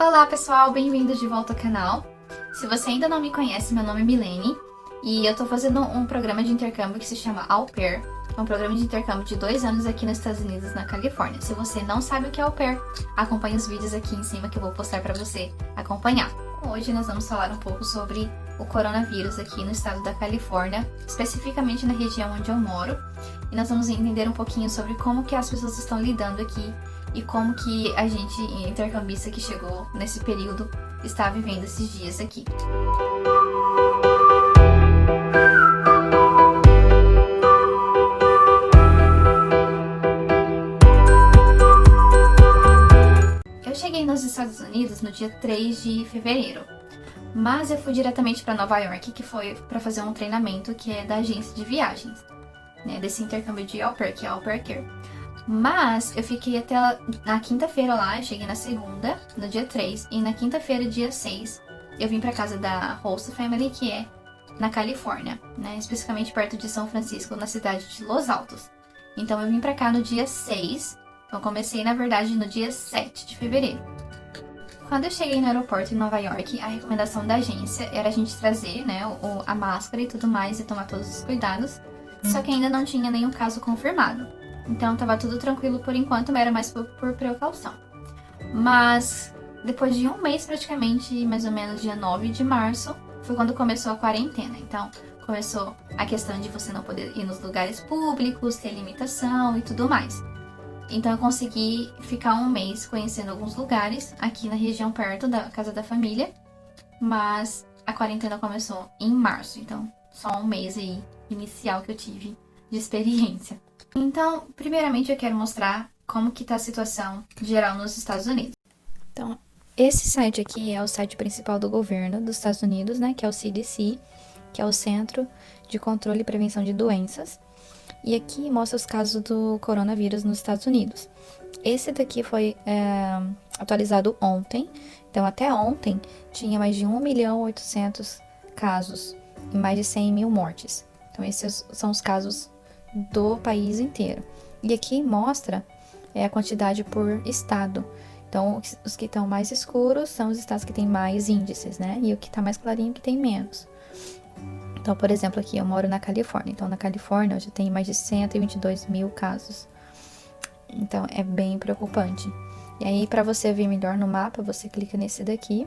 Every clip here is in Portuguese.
Olá pessoal, bem-vindos de volta ao canal. Se você ainda não me conhece, meu nome é Milene e eu tô fazendo um programa de intercâmbio que se chama Au Pair. É um programa de intercâmbio de 2 anos aqui nos Estados Unidos, na Califórnia. Se você não sabe o que é Au Pair, acompanhe os vídeos aqui em cima que eu vou postar pra você acompanhar. Hoje nós vamos falar um pouco sobre o coronavírus aqui no estado da Califórnia, especificamente na região onde eu moro. E nós vamos entender um pouquinho sobre como que as pessoas estão lidando aqui e como que a gente, intercambista que chegou nesse período, está vivendo esses dias aqui. Eu cheguei nos Estados Unidos no dia 3 de fevereiro, mas eu fui diretamente para Nova York, que foi para fazer um treinamento que é da agência de viagens, né, desse intercâmbio de Au Pair, que é Au Pair Care. Mas eu fiquei até na quinta-feira lá, eu cheguei na segunda, no dia 3, e na quinta-feira, dia 6, eu vim pra casa da Host Family, que é na Califórnia, né, especificamente perto de São Francisco, na cidade de Los Altos. Então eu vim pra cá no dia 6, então comecei na verdade no dia 7 de fevereiro. Quando eu cheguei no aeroporto em Nova York, a recomendação da agência era a gente trazer, né, a máscara e tudo mais e tomar todos os cuidados, só que ainda não tinha nenhum caso confirmado. Então tava tudo tranquilo por enquanto, mas era mais por precaução. Mas depois de um mês praticamente, mais ou menos dia 9 de março, foi quando começou a quarentena. Então começou a questão de você não poder ir nos lugares públicos, ter limitação e tudo mais. Então eu consegui ficar um mês conhecendo alguns lugares aqui na região perto da casa da família. Mas a quarentena começou em março, então só um mês aí inicial que eu tive de experiência. Então, primeiramente eu quero mostrar como que tá a situação geral nos Estados Unidos. Então, esse site aqui é o site principal do governo dos Estados Unidos, né, que é o CDC, que é o Centro de Controle e Prevenção de Doenças. E aqui mostra os casos do coronavírus nos Estados Unidos. Esse daqui foi atualizado ontem, então até ontem tinha mais de 1.800.000 casos e mais de 100 mil mortes. Então esses são os casos do país inteiro. E aqui mostra a quantidade por estado. Então, os que estão mais escuros são os estados que têm mais índices, né? E o que está mais clarinho que tem menos. Então, por exemplo, aqui eu moro na Califórnia. Então, na Califórnia hoje tem mais de 122 mil casos. Então, é bem preocupante. E aí, para você ver melhor no mapa, você clica nesse daqui.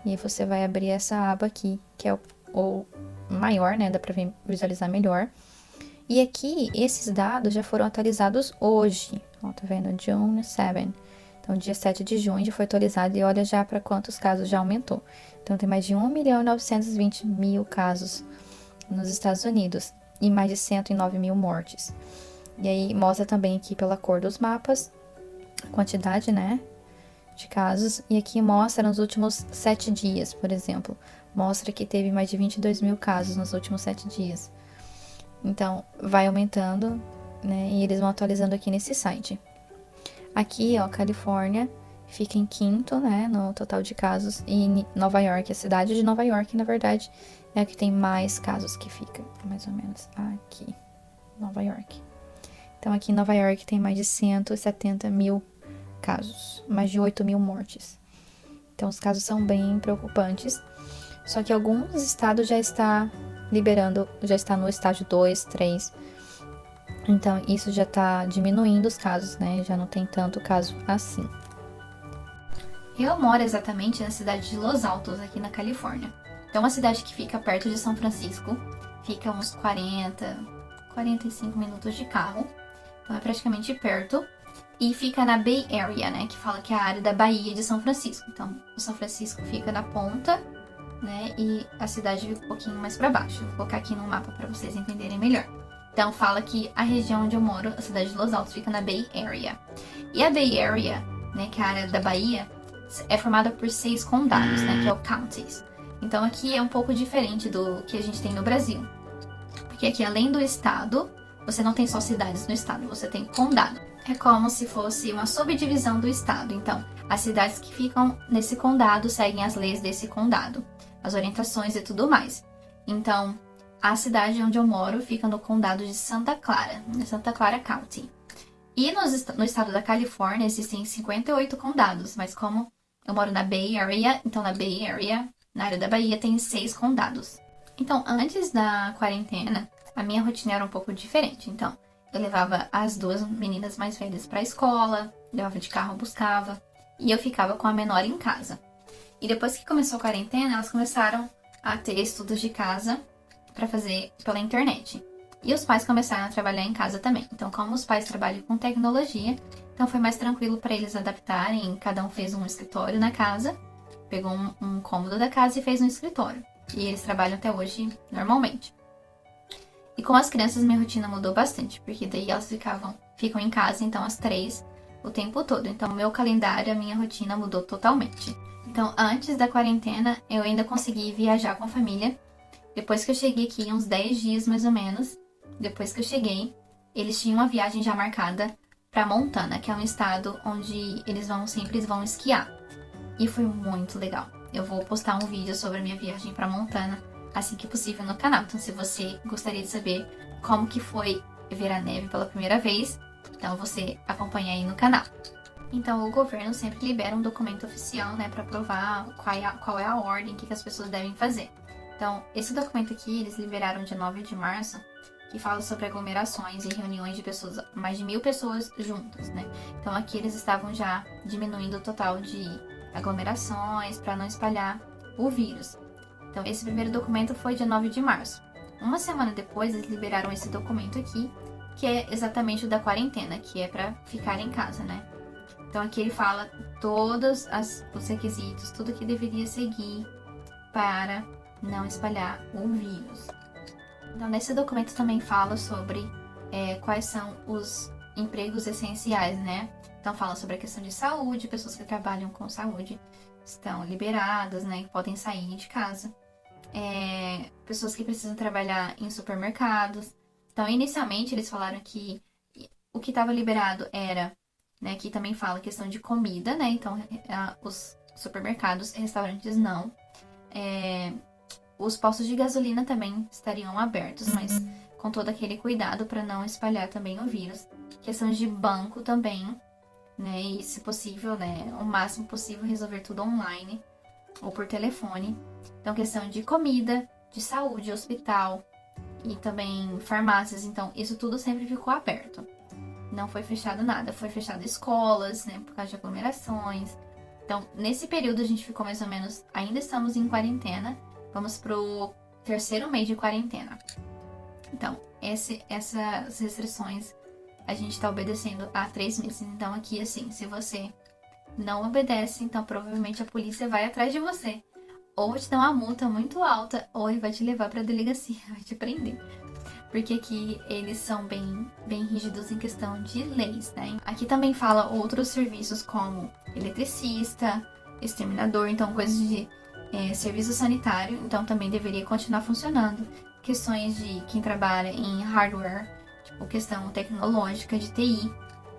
E aí você vai abrir essa aba aqui, que é o maior, né? Dá para visualizar melhor. E aqui, esses dados já foram atualizados hoje. Ó, tá vendo? June 7. Então, dia 7 de junho já foi atualizado e olha já para quantos casos já aumentou. Então, tem mais de 1.920.000 casos nos Estados Unidos e mais de 109 mil mortes. E aí, mostra também aqui pela cor dos mapas a quantidade, né, de casos. E aqui mostra nos últimos 7 dias, por exemplo. Mostra que teve mais de 22 mil casos nos últimos 7 dias. Então, vai aumentando, né, e eles vão atualizando aqui nesse site. Aqui, ó, Califórnia fica em quinto, né, no total de casos, e Nova York, a cidade de Nova York, na verdade, é a que tem mais casos que fica, mais ou menos aqui, Nova York. Então, aqui em Nova York tem mais de 170 mil casos, mais de 8 mil mortes. Então, os casos são bem preocupantes, só que alguns estados já está liberando, já está no estágio 2, 3. Então, isso já está diminuindo os casos, né? Já não tem tanto caso assim. Eu moro exatamente na cidade de Los Altos, aqui na Califórnia. É uma cidade que fica perto de São Francisco. Fica uns 45 minutos de carro. Então, é praticamente perto. E fica na Bay Area, né? Que fala que é a área da Baía de São Francisco. Então, o São Francisco fica na ponta, né, e a cidade fica um pouquinho mais para baixo. Vou colocar aqui no mapa para vocês entenderem melhor. Então fala que a região onde eu moro, a cidade de Los Altos, fica na Bay Area. E a Bay Area, né, que é a área da Bahia, é formada por 6 condados, né, que é o counties. Então aqui é um pouco diferente do que a gente tem no Brasil. Porque aqui, além do estado, você não tem só cidades no estado, você tem condado. É como se fosse uma subdivisão do estado. Então, as cidades que ficam nesse condado seguem as leis desse condado, as orientações e tudo mais. Então, a cidade onde eu moro fica no condado de Santa Clara, Santa Clara County. E no estado da Califórnia existem 58 condados, mas como Eu moro na Bay Area, então na Bay Area, na área da Bahia, tem 6 condados. Então, antes da quarentena, a minha rotina era um pouco diferente. Então, eu levava as 2 meninas mais velhas pra escola, levava de carro, buscava, e eu ficava com a menor em casa. E depois que começou a quarentena, elas começaram a ter estudos de casa pra fazer pela internet. E os pais começaram a trabalhar em casa também. Então, como os pais trabalham com tecnologia, então foi mais tranquilo para eles adaptarem. Cada um fez um escritório na casa, pegou um cômodo da casa e fez um escritório. E eles trabalham até hoje normalmente. E com as crianças, minha rotina mudou bastante, porque daí elas ficam em casa, então as 3 o tempo todo. Então, o meu calendário, a minha rotina mudou totalmente. Então, antes da quarentena, eu ainda consegui viajar com a família. Depois que eu cheguei aqui, uns 10 dias mais ou menos, depois que eu cheguei, eles tinham uma viagem já marcada para Montana, que é um estado onde eles sempre vão esquiar. E foi muito legal. Eu vou postar um vídeo sobre a minha viagem para Montana assim que possível no canal. Então, se você gostaria de saber como que foi ver a neve pela primeira vez, então você acompanha aí no canal. Então, o governo sempre libera um documento oficial, né, para provar qual é a ordem que as pessoas devem fazer. Então, esse documento aqui, eles liberaram dia 9 de março, que fala sobre aglomerações e reuniões de pessoas, mais de 1.000 pessoas juntas, né? Então, aqui eles estavam já diminuindo o total de aglomerações para não espalhar o vírus. Então, esse primeiro documento foi dia 9 de março. Uma semana depois, eles liberaram esse documento aqui, que é exatamente o da quarentena, que é para ficar em casa, né? Então, aqui ele fala todos os requisitos, tudo que deveria seguir para não espalhar o vírus. Então, nesse documento também fala sobre quais são os empregos essenciais, né? Então, fala sobre a questão de saúde, pessoas que trabalham com saúde estão liberadas, né? Que podem sair de casa. Pessoas que precisam trabalhar em supermercados. Então, inicialmente, eles falaram que o que estava liberado era, né? Aqui também fala questão de comida, né? Então, os supermercados e restaurantes não. Os postos de gasolina também estariam abertos, mas com todo aquele cuidado para não espalhar também o vírus. Questões de banco também, né? E, se possível, né? O máximo possível resolver tudo online ou por telefone. Então, questão de comida, de saúde, hospital e também farmácias. Então, isso tudo sempre ficou aberto. Não foi fechado nada. Foi fechado escolas, né? Por causa de aglomerações. Então, nesse período a gente ficou mais ou menos... Ainda estamos em quarentena. Vamos pro 3º mês de quarentena. Então, essas restrições a gente tá obedecendo há 3 meses. Então, aqui, assim, se você não obedece, então provavelmente a polícia vai atrás de você. Ou te dá uma multa muito alta, ou ele vai te levar pra delegacia, vai te prender. Porque aqui eles são bem rígidos em questão de leis, né? Aqui também fala outros serviços como eletricista, exterminador, então coisas de serviço sanitário, então também deveria continuar funcionando. Questões de quem trabalha em hardware, tipo questão tecnológica, de TI.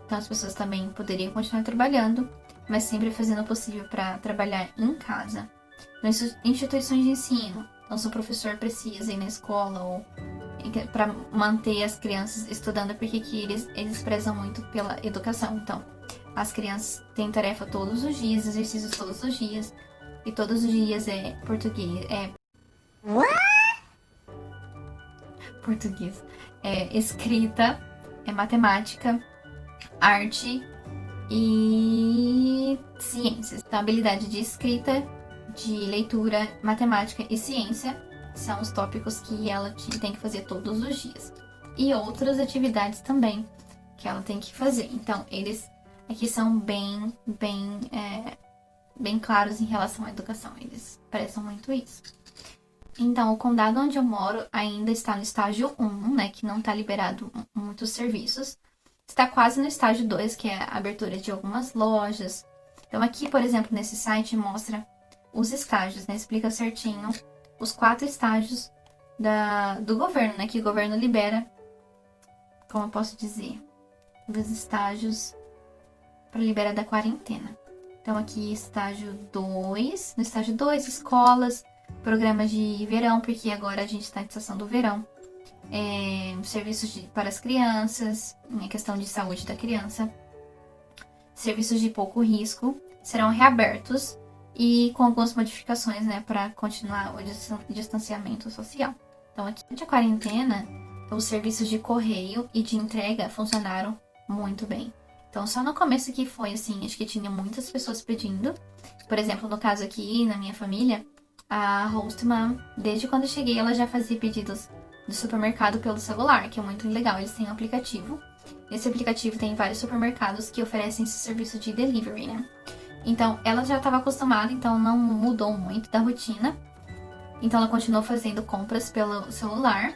Então as pessoas também poderiam continuar trabalhando, mas sempre fazendo o possível para trabalhar em casa. Então, instituições de ensino, então se o professor precisa ir na escola ou para manter as crianças estudando, porque aqui eles prezam muito pela educação. Então, as crianças têm tarefa todos os dias, exercícios todos os dias, e todos os dias é português, escrita, matemática, arte e ciências. Então, habilidade de escrita, de leitura, matemática e ciência são os tópicos que ela tem que fazer todos os dias. E outras atividades também que ela tem que fazer. Então, eles aqui são bem claros em relação à educação. Eles prezam muito isso. Então, o condado onde eu moro ainda está no estágio 1, né? Que não está liberado muitos serviços. Está quase no estágio 2, que é a abertura de algumas lojas. Então, aqui, por exemplo, nesse site mostra os estágios, né? Explica certinho os 4 estágios do governo, né? Que o governo libera, como eu posso dizer, os estágios para liberar da quarentena. Então, aqui, estágio 2. No estágio 2, escolas, programas de verão, porque agora a gente está em estação do verão. Serviços para as crianças, questão de saúde da criança. Serviços de pouco risco. serão reabertos e com algumas modificações, né, para continuar o distanciamento social. Então, aqui durante a quarentena, os serviços de correio e de entrega funcionaram muito bem. Então, só no começo que foi assim, acho que tinha muitas pessoas pedindo. Por exemplo, no caso aqui, na minha família, a Hostmom, desde quando eu cheguei, ela já fazia pedidos do supermercado pelo celular, que é muito legal. Eles têm um aplicativo. Esse aplicativo tem vários supermercados que oferecem esse serviço de delivery, né? Então, ela já estava acostumada, então não mudou muito da rotina. Então, ela continuou fazendo compras pelo celular.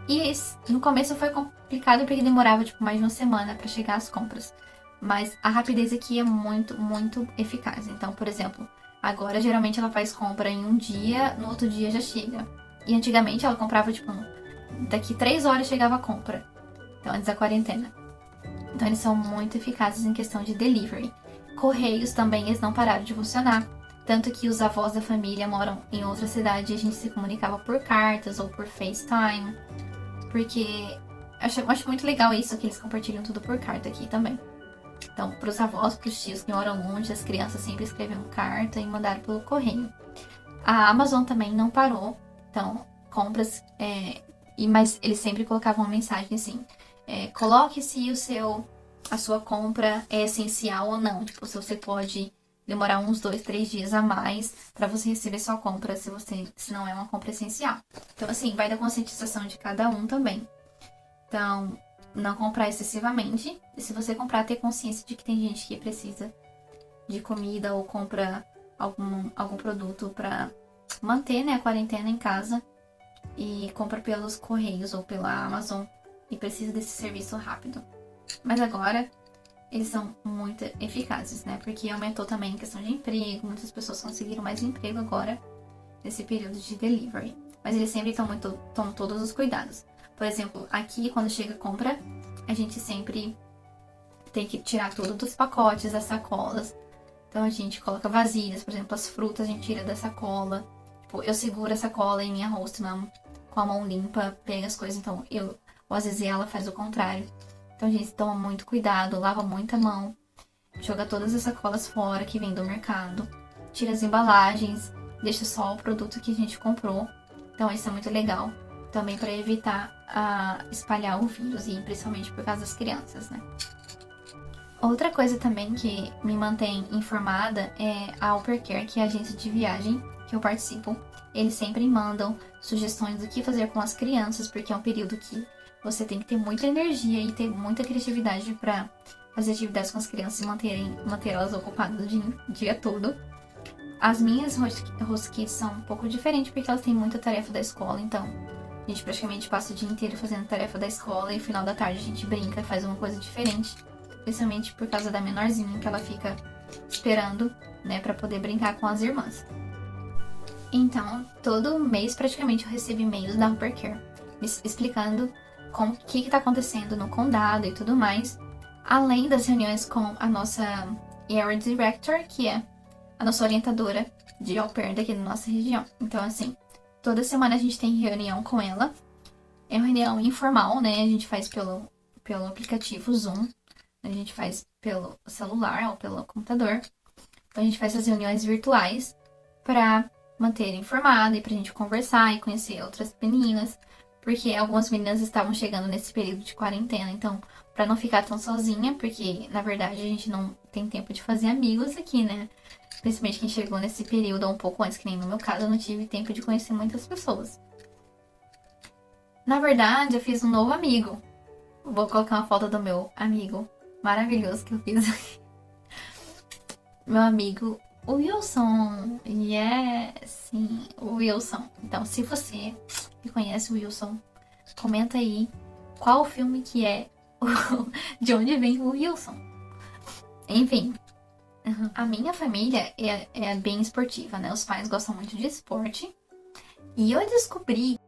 E no começo foi complicado porque demorava tipo mais de uma semana para chegar as compras. Mas a rapidez aqui é muito, muito eficaz. Então, por exemplo, agora geralmente ela faz compra em um dia, no outro dia já chega. E antigamente ela comprava tipo daqui 3 horas chegava a compra. Então, antes da quarentena. Então, eles são muito eficazes em questão de delivery. Correios também, eles não pararam de funcionar. Tanto que os avós da família moram em outra cidade e a gente se comunicava por cartas ou por FaceTime. Porque eu acho muito legal isso, que eles compartilham tudo por carta aqui também. Então, pros avós, pros tios que moram longe, as crianças sempre escreviam carta e mandaram pelo correio. A Amazon também não parou. Então, compras... mas eles sempre colocavam uma mensagem assim... coloque se a sua compra é essencial ou não. Tipo, se você pode demorar uns 2, 3 dias a mais para você receber sua compra se não é uma compra essencial. Então, assim, vai da conscientização de cada um também. Então, não comprar excessivamente. E se você comprar, ter consciência de que tem gente que precisa de comida ou compra algum produto para manter, né, a quarentena em casa e compra pelos correios ou pela Amazon e precisa desse serviço rápido. Mas agora eles são muito eficazes, né? Porque aumentou também a questão de emprego, muitas pessoas conseguiram mais emprego agora nesse período de delivery. Mas eles sempre tomam todos os cuidados. Por exemplo, aqui quando chega a compra, a gente sempre tem que tirar tudo dos pacotes, das sacolas. Então a gente coloca vasilhas, por exemplo, as frutas a gente tira da sacola. Tipo, eu seguro a sacola em minha Hostmom com a mão limpa, pega as coisas, então ou às vezes ela faz o contrário. Então a gente toma muito cuidado, lava muita mão, joga todas as sacolas fora que vem do mercado, tira as embalagens, deixa só o produto que a gente comprou. Então isso é muito legal, também para evitar espalhar o vírus, e principalmente por causa das crianças, né? Outra coisa também que me mantém informada é a Au Pair Care, que é a agência de viagem que eu participo. Eles sempre mandam sugestões do que fazer com as crianças, porque é um período que você tem que ter muita energia e ter muita criatividade para fazer atividades com as crianças e manter elas ocupadas o dia todo. As minhas host kits são um pouco diferentes porque elas têm muita tarefa da escola, então a gente praticamente passa o dia inteiro fazendo tarefa da escola e no final da tarde a gente brinca, faz uma coisa diferente. Especialmente por causa da menorzinha, que ela fica esperando, né, para poder brincar com as irmãs. Então, todo mês praticamente eu recebo e-mails da Au Pair Care me explicando o que está acontecendo no condado e tudo mais, além das reuniões com a nossa Area Director, que é a nossa orientadora de au pair daqui da nossa região. Então, assim, toda semana a gente tem reunião com ela. É uma reunião informal, né? A gente faz pelo aplicativo Zoom, a gente faz pelo celular ou pelo computador. Então, a gente faz as reuniões virtuais para manter informada e pra gente conversar e conhecer outras meninas. Porque algumas meninas estavam chegando nesse período de quarentena, então, pra não ficar tão sozinha, porque, na verdade, a gente não tem tempo de fazer amigos aqui, né? Principalmente quem chegou nesse período ou um pouco antes, que nem no meu caso, eu não tive tempo de conhecer muitas pessoas. Na verdade, eu fiz um novo amigo. Vou colocar uma foto do meu amigo maravilhoso que eu fiz aqui. Meu amigo Wilson. Yes, sim, o Wilson. Então, se você que conhece o Wilson, comenta aí qual o filme que é, de onde vem o Wilson. Enfim, a minha família é bem esportiva, né? Os pais gostam muito de esporte. E eu descobri